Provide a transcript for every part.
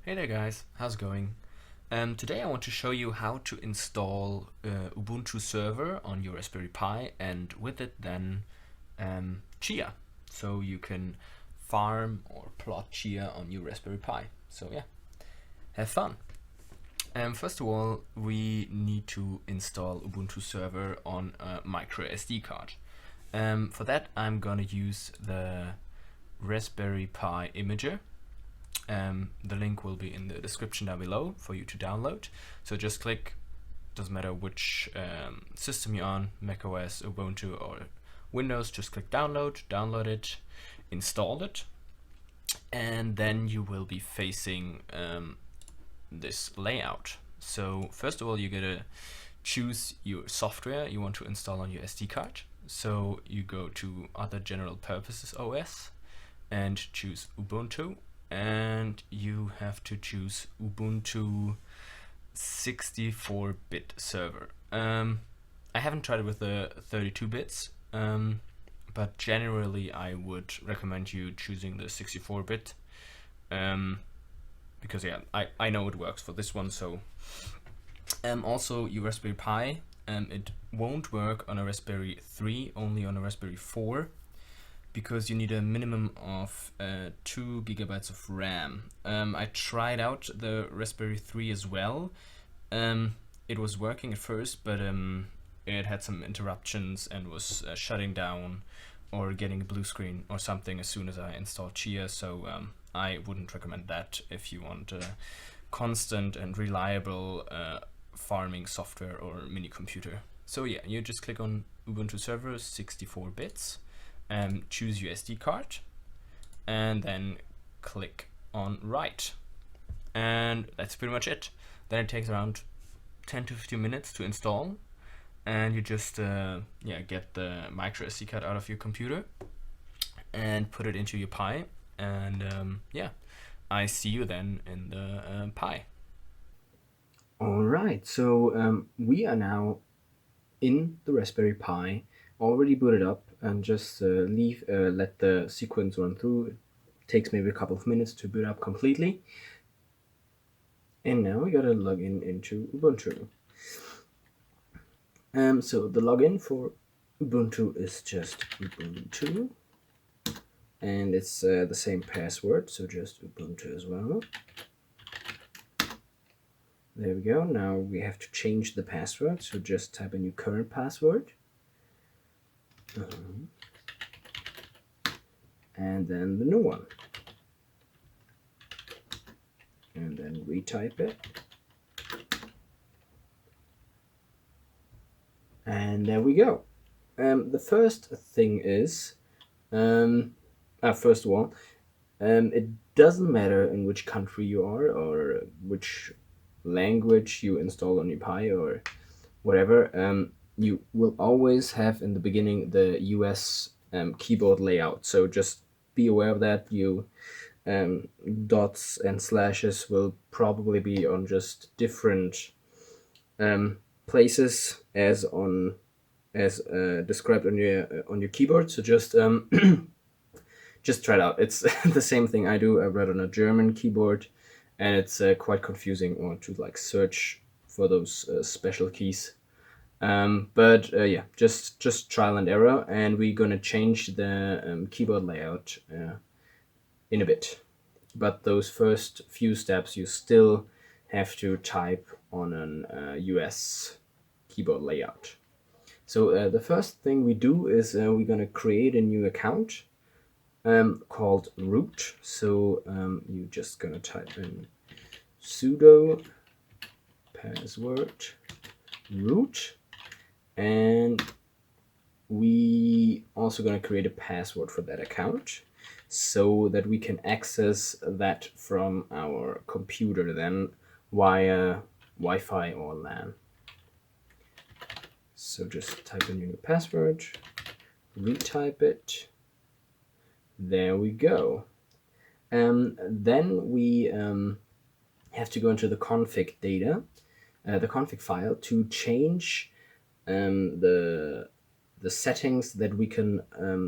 Hey there guys, how's it going? Today I want to show you how to install Ubuntu server on your Raspberry Pi and with it then Chia. So you can farm or plot Chia on your Raspberry Pi. So yeah, have fun. First of all, we need to install Ubuntu server on a micro SD card. For that I'm gonna use the Raspberry Pi imager. The link will be in the description down below for you to download. So just click, doesn't matter which system you're on, macOS, Ubuntu or Windows, just click download it, install it, and then you will be facing this layout. So first of all, you gotta choose your software you want to install on your SD card. So you go to Other General Purposes OS and choose Ubuntu, and you have to choose Ubuntu 64-bit server. I haven't tried it with the 32 bits, but generally I would recommend you choosing the 64-bit because yeah, I know it works for this one. So also your Raspberry Pi, it won't work on a Raspberry 3, only on a Raspberry 4, because you need a minimum of 2 gigabytes of RAM. I tried out the Raspberry 3 as well. It was working at first, but it had some interruptions and was shutting down or getting a blue screen or something as soon as I installed Chia, so I wouldn't recommend that if you want a constant and reliable farming software or mini computer. So yeah, you just click on Ubuntu server 64 bits, choose your SD card, and then click on write, and that's pretty much it. Then it takes around 10 to 15 minutes to install, and you just get the micro SD card out of your computer and put it into your Pi, and I see you then in the Pi. Alright, so we are now in the Raspberry Pi, already booted up, and just let the sequence run through. It takes maybe a couple of minutes to boot up completely. And now we gotta log in into Ubuntu. So the login for Ubuntu is just Ubuntu, and it's the same password, so just Ubuntu as well. There we go. Now we have to change the password, so just type in your current password. And then the new one. And then retype it. And there we go. The first thing is, first of all, it doesn't matter in which country you are or which language you install on your Pi or whatever. You will always have in the beginning the US keyboard layout. So just be aware of that. You dots and slashes will probably be on just different places as described on your keyboard. So just just try it out. It's the same thing I do. I read on a German keyboard, and it's quite confusing or to like search for those special keys. But yeah, just trial and error, and we're gonna change the keyboard layout in a bit. But those first few steps, you still have to type on an US keyboard layout. So the first thing we do is we're gonna create a new account called root. So you're just gonna type in sudo password root, and we also going to create a password for that account so that we can access that from our computer then via Wi-Fi or LAN. So just type in your new password, retype it. There we go. Then we have to go into the config data, the config file, to change the settings that we can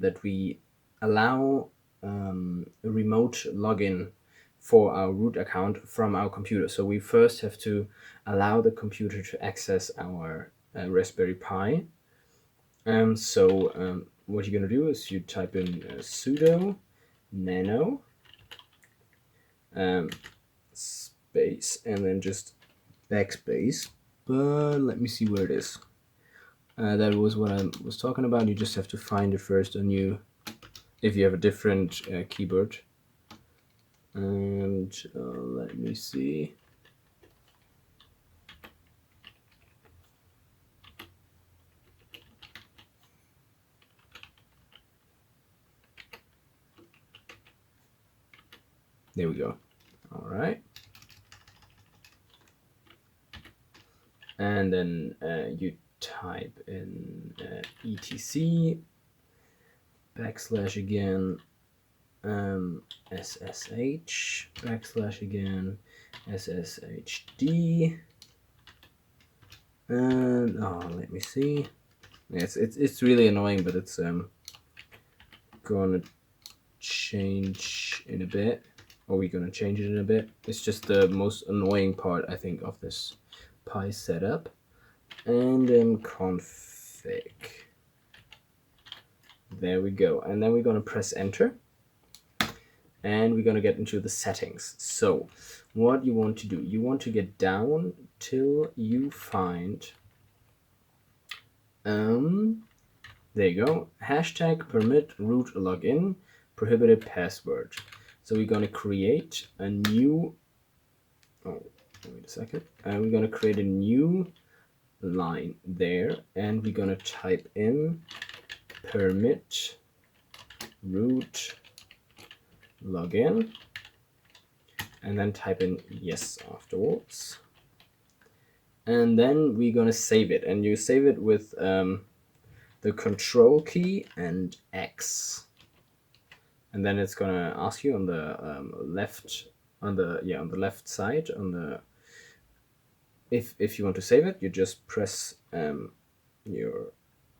that we allow a remote login for our root account from our computer. So we first have to allow the computer to access our Raspberry Pi. So what you're going to do is you type in sudo nano space and then just backspace. But let me see where it is. That was what I was talking about. You just have to find it first on you if you have a different keyboard. And let me see. There we go. All right. And then you type in etc backslash again ssh backslash again sshd and let me see. It's really annoying, but it's gonna change in a bit, or we're gonna change it in a bit. It's just the most annoying part, I think, of this Pi setup. And then config. There we go. And then we're gonna press enter. And we're gonna get into the settings. So what you want to do, you want to get down till you find there you go, hashtag PermitRootLogin prohibited password. So we're gonna create a new wait a second. We're gonna create a new line there, and we're gonna type in permit root login and then type in yes afterwards, and then we're gonna save it, and you save it with the control key and X, and then it's gonna ask you on the left side on the if you want to save it, you just press your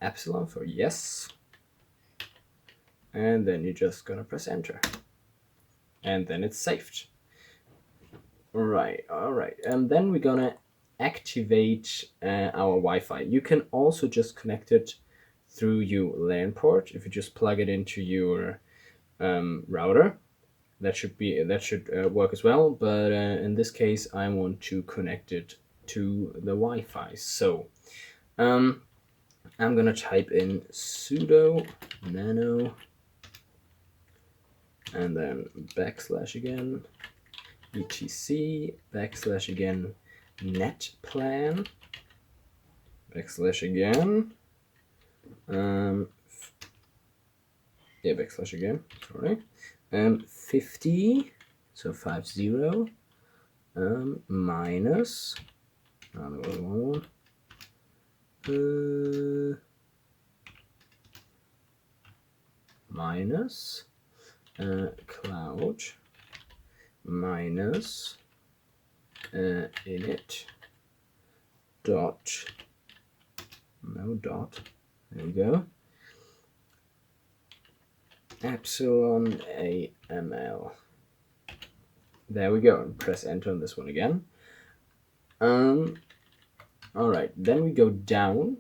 epsilon for yes, and then you're just gonna press enter, and then it's saved. All right, and then we're gonna activate our Wi-Fi. You can also just connect it through your LAN port. If you just plug it into your router, that should work as well. But in this case, I want to connect it to the Wi-Fi. So I'm gonna type in sudo nano and then backslash again etc backslash again netplan backslash again backslash again, sorry, 50, so 50 minus minus cloud minus init dot there we go epsilon aml. There we go, and press enter on this one again. All right, then we go down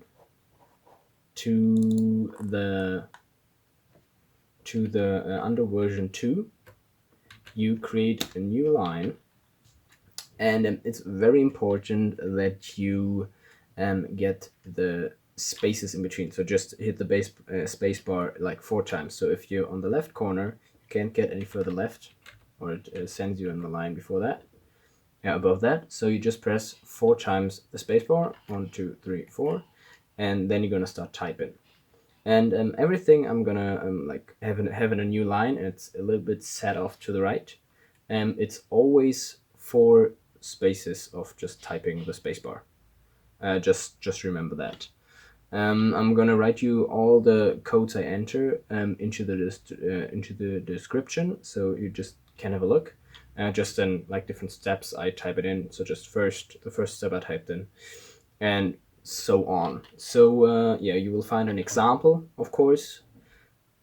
to the under version 2. You create a new line, and it's very important that you get the spaces in between. So just hit the space bar like 4 times. So if you're on the left corner, you can't get any further left, or it sends you in the line before that, above that. So you just press 4 times the space bar, 1, 2, 3, 4, and then you're gonna start typing. And everything I'm gonna like having a new line, and it's a little bit set off to the right. It's always 4 spaces of just typing the spacebar. Just remember that. I'm gonna write you all the codes I enter into the description, so you just can have a look. Just in like different steps I type it in. So just the first step I typed in, and so on. So yeah, you will find an example, of course,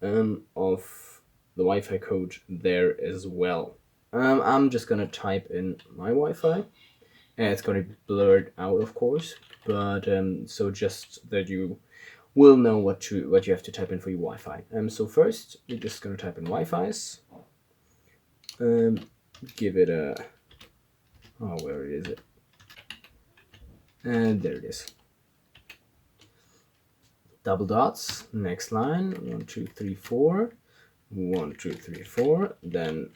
of the Wi-Fi code there as well. I'm just gonna type in my Wi-Fi, and it's gonna be blurred out, of course. But so just that you will know what you have to type in for your Wi-Fi. So first you're just gonna type in wifis. Give it a where is it? And there it is. Double dots. Next line. 1 2 3 4. 1 2 3 4. Then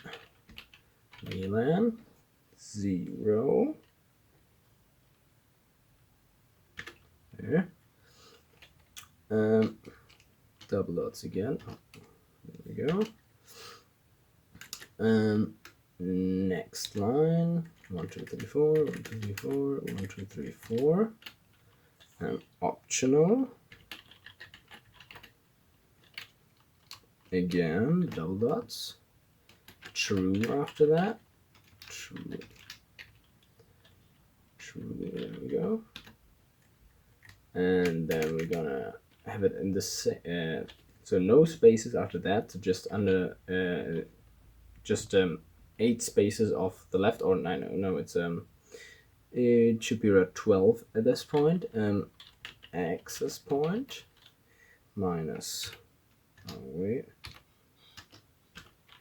VLAN 0. There. Double dots again. There we go. Next line. 1 2 3 4. 1 2 3 4. 1 2 3 4. Optional. Again, double dots. True after that. True. True. There we go. And then we're gonna have it in the so no spaces after that. So just under just 8 spaces off the left, or no, it's it should be around 12 at this point. Access point minus. Oh wait.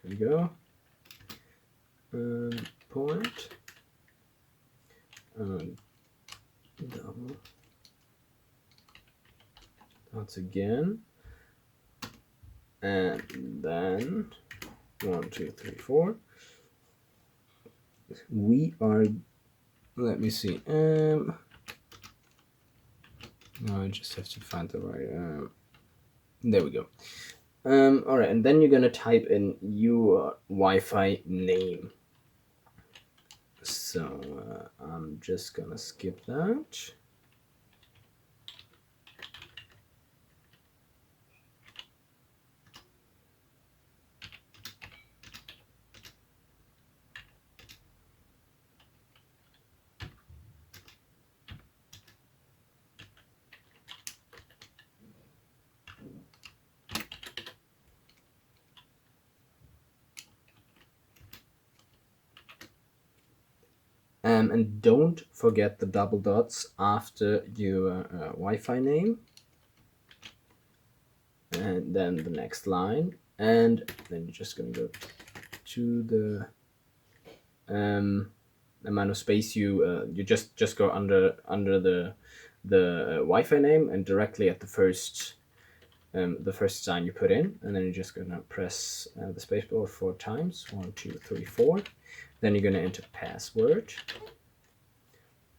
Here we go. Point. Double. That's again. And then 1 2 3 4. We are. Let me see. No, I just have to find the right. There we go. All right, and then you're gonna type in your Wi-Fi name. So I'm just gonna skip that. And don't forget the double dots after your Wi-Fi name. And then the next line. And then you're just going to go to the amount of space you just go under the Wi-Fi name and directly at the first sign you put in, and then you're just gonna press the spacebar 4 times. 1 2 3 4. Then you're gonna enter password.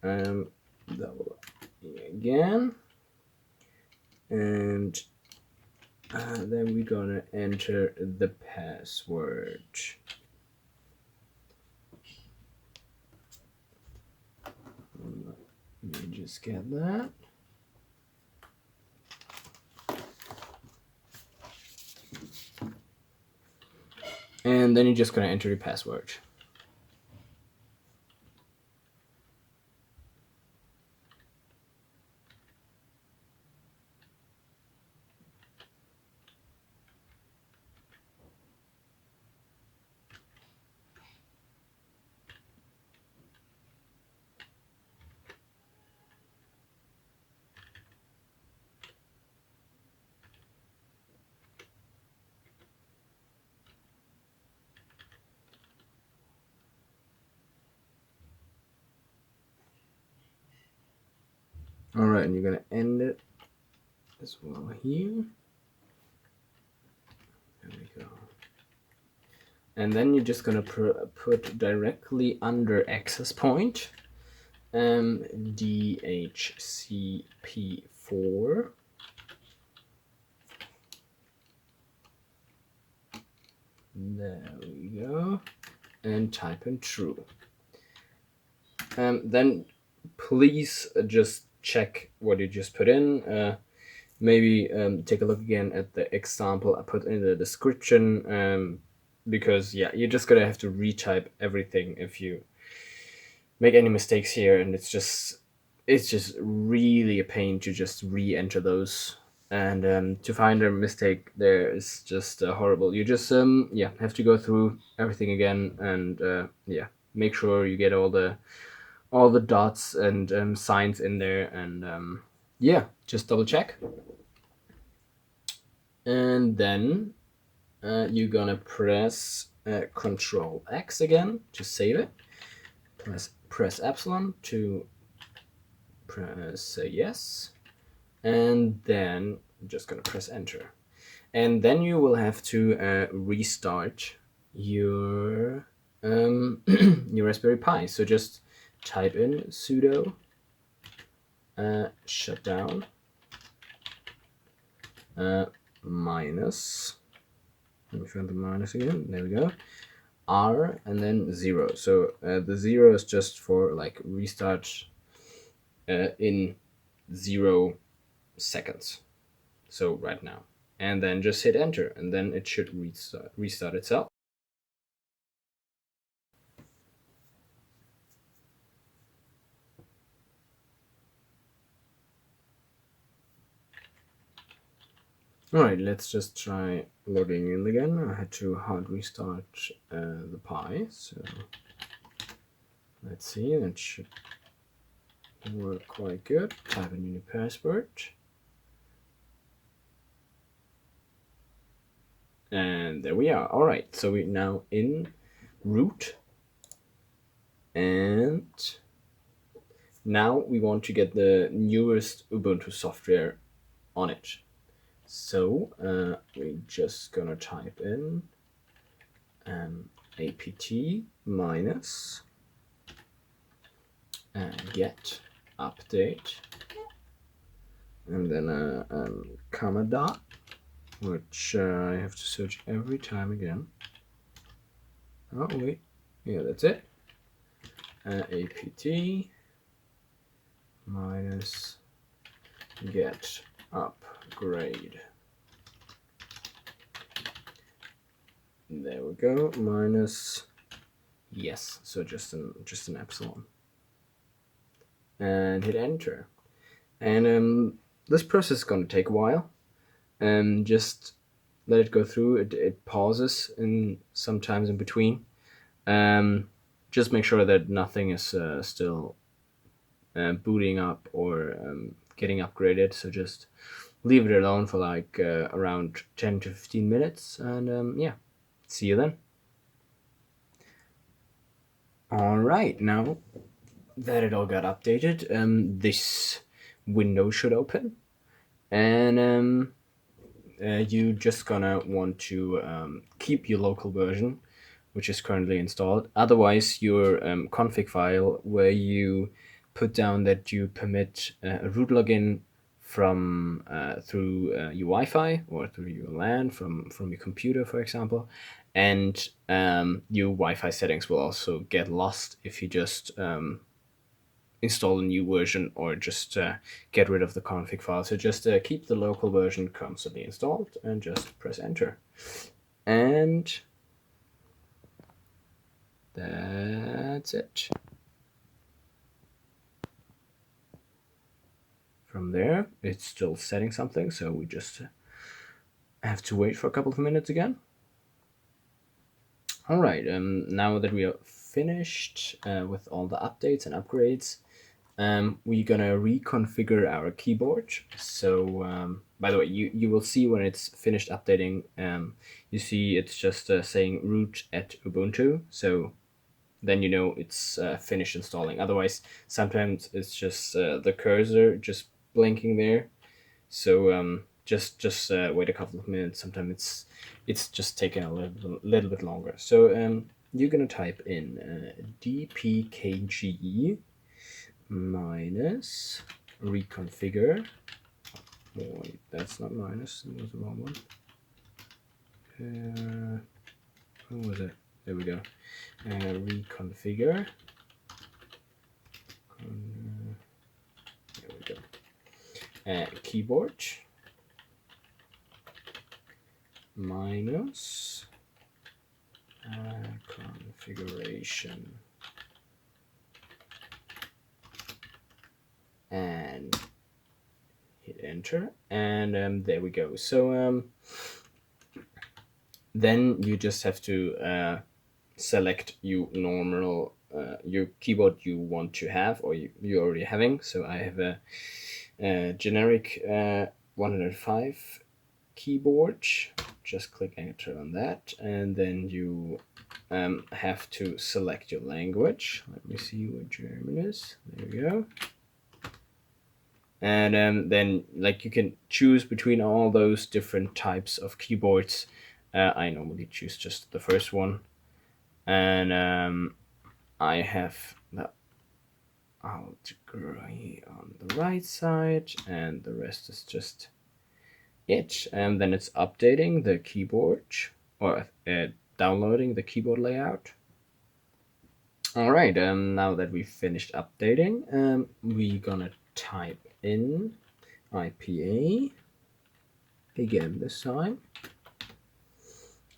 Double again, and then we're gonna enter the password. Let me just get that. And then you're just gonna enter your password. All right, and you're gonna end it as well here. There we go. And then you're just gonna put directly under access point DHCP4. There we go. And type in true. Then please just check what you just put in. Maybe take a look again at the example I put in the description, because yeah, you're just gonna have to retype everything if you make any mistakes here, and it's just really a pain to just re-enter those. And to find a mistake there is just horrible. You just have to go through everything again, and make sure you get all the dots and signs in there, and just double check. And then you're gonna press Control X again to save it. Press epsilon to press yes, and then I'm just gonna press enter. And then you will have to restart your your Raspberry Pi. So just type in sudo shutdown minus. Let me find the minus again. There we go. R and then 0. So the 0 is just for like restart in 0 seconds. So right now. And then just hit enter, and then it should restart itself. Alright, let's just try logging in again. I had to hard restart the Pi, so let's see, that should work quite good. Type in your password. And there we are. Alright, so we're now in root. And now we want to get the newest Ubuntu software on it. So we're just gonna type in apt minus get update, and then a comma dot, which I have to search every time again. Oh wait, yeah, that's it. Apt minus get upgrade. There we go. Minus yes, so just an epsilon, and hit enter. And this process is going to take a while. Just let it go through. It pauses sometimes in between. Just make sure that nothing is still booting up or getting upgraded. So just leave it alone for like around 10 to 15 minutes, and see you then. All right, now that it all got updated, this window should open, and you just gonna want to keep your local version, which is currently installed. Otherwise, your config file where you put down that you permit a root login from through your Wi-Fi or through your LAN from your computer, for example, and your Wi-Fi settings will also get lost if you just install a new version or just get rid of the config file. So just keep the local version constantly installed and just press enter. And that's it. From there, it's still setting something, so we just have to wait for a couple of minutes again. All right, now that we are finished with all the updates and upgrades, we're gonna reconfigure our keyboard. So by the way, you will see when it's finished updating, you see it's just saying root at Ubuntu. So then you know it's finished installing. Otherwise, sometimes it's just the cursor just blinking there. So just wait a couple of minutes. Sometimes it's just taking a little bit longer. So you're gonna type in dpkg minus reconfigure. Oh, wait, that's not minus. That was the wrong one. What was it? There we go. Reconfigure. There we go. Keyboard minus configuration, and hit enter, and there we go. So then you just have to select your keyboard you want to have, or you're already having. So I have a generic 105 keyboard. Just click enter on that, and then you have to select your language. Let me see what German is. There we go. And then like you can choose between all those different types of keyboards. I normally choose just the first one, and I have the alt gray on the right side, and the rest is just it. And then it's updating the keyboard, or downloading the keyboard layout. All right, now that we've finished updating, we're gonna type in IPA again this time,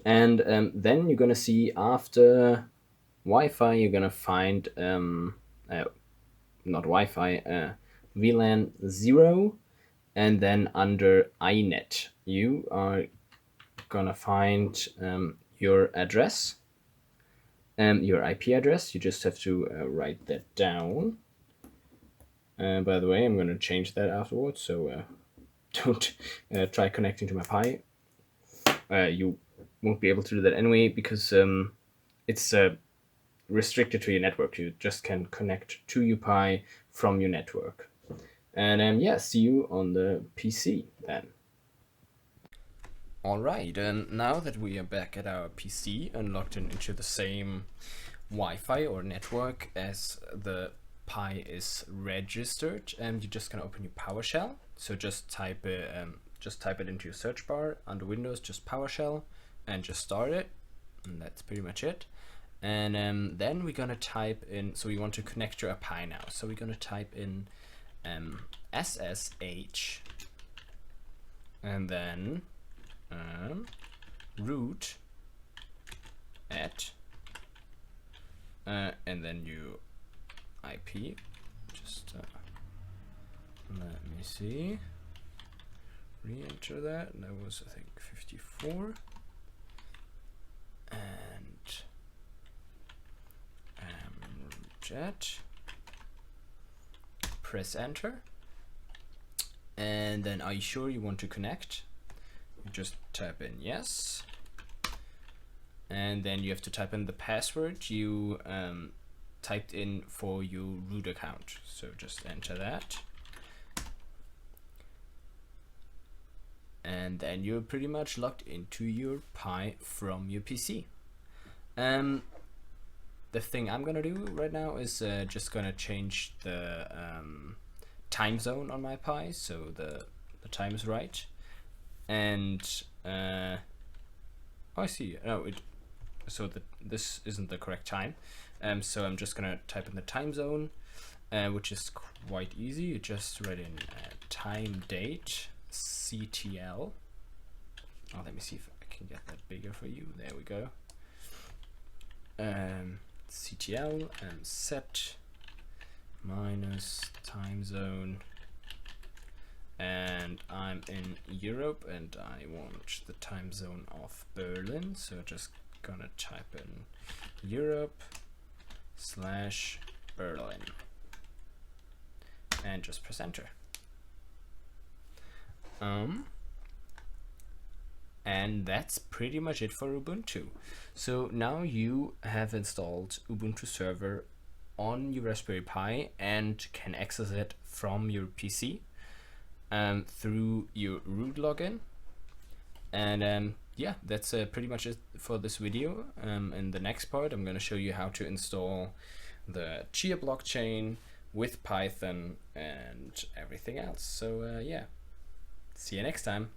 and then you're gonna see after Wi-Fi you're gonna find not Wi-Fi, VLAN 0, and then under iNet you are gonna find your address, your IP address. You just have to write that down. By the way, I'm going to change that afterwards, so don't try connecting to my Pi. You won't be able to do that anyway, because it's restricted to your network. You just can connect to your Pi from your network. And yeah, see you on the PC then. Alright, and now that we are back at our PC and logged into the same Wi-Fi or network as the Pi is registered, you're just gonna open your PowerShell. So just type it into your search bar under Windows, just PowerShell, and just start it, and that's pretty much it. And then we're gonna type in, so we want to connect to a Pi now, so we're gonna type in SSH, and then root at and then you IP. Just let me see. Re-enter that. That was, I think, 54. And root. Press enter. And then, are you sure you want to connect? You just type in yes. And then you have to type in the password you typed in for your root account. So just enter that. And then you're pretty much logged into your Pi from your PC. The thing I'm gonna do right now is just gonna change the time zone on my Pi, so the time is right. And oh, I see. No, this isn't the correct time. So I'm just gonna type in the time zone, which is quite easy. You just write in timedatectl. Oh, let me see if I can get that bigger for you. There we go. CTL and set minus time zone, and I'm in Europe and I want the time zone of Berlin, so just gonna type in Europe/Berlin and just press enter. And that's pretty much it for Ubuntu. So now you have installed Ubuntu server on your Raspberry Pi and can access it from your PC through your root login. And yeah, that's pretty much it for this video. In the next part, I'm going to show you how to install the Chia blockchain with Python and everything else. So yeah, see you next time.